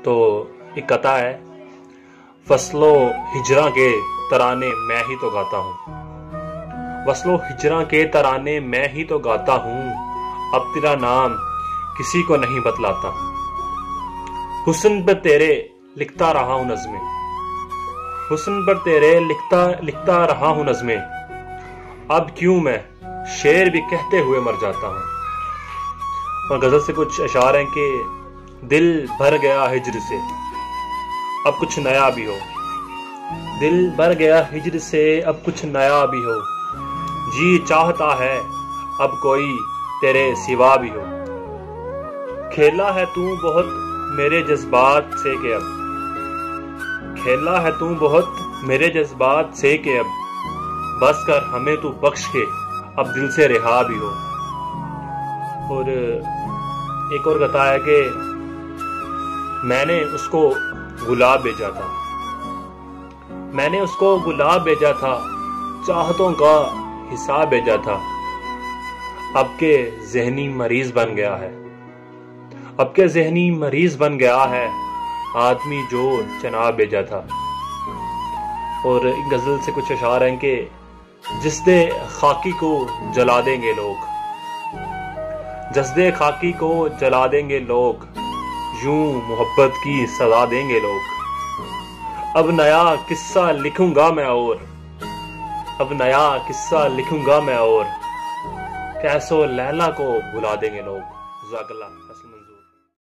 तो एक कथा है, फसलों हिजरा के तराने मैं ही तो गाता हूँ। फसलों हिजरा के तराने मैं ही तो गाता हूँ, अब तेरा नाम किसी को नहीं बतलाता। हुस्न पर तेरे लिखता रहा हूँ नज़्में, हुस्न पर तेरे लिखता रहा हूँ नज़्में, अब क्यों मैं शेर भी कहते हुए मर जाता हूँ। और गजल से कुछ अशार हैं कि दिल भर गया हिज्र से, अब कुछ नया भी हो। दिल भर गया हिज्र से, अब कुछ नया भी हो। जी चाहता है अब कोई तेरे सिवा भी हो। खेला है तू बहुत मेरे जज्बात से के अब, खेला है तू बहुत मेरे जज्बात से के अब, बस कर हमें तू बख्श के अब दिल से रिहा भी हो। और एक और कथा है कि मैंने उसको गुलाब भेजा था, मैंने उसको गुलाब भेजा था, चाहतों का हिसाब भेजा था, अब के ज़हनी मरीज बन गया है, अब के ज़हनी मरीज बन गया है आदमी जो जनाब भेजा था। और गजल से कुछ अशार हैं कि जिसदे खाकी को जला देंगे लोग, जसदे खाकी को जला देंगे लोग, यूं मोहब्बत की सजा देंगे लोग। अब नया किस्सा लिखूंगा मैं और, अब नया किस्सा लिखूंगा मैं और, कैसो लैला को भुला देंगे लोग। जज़ाकल्लाह।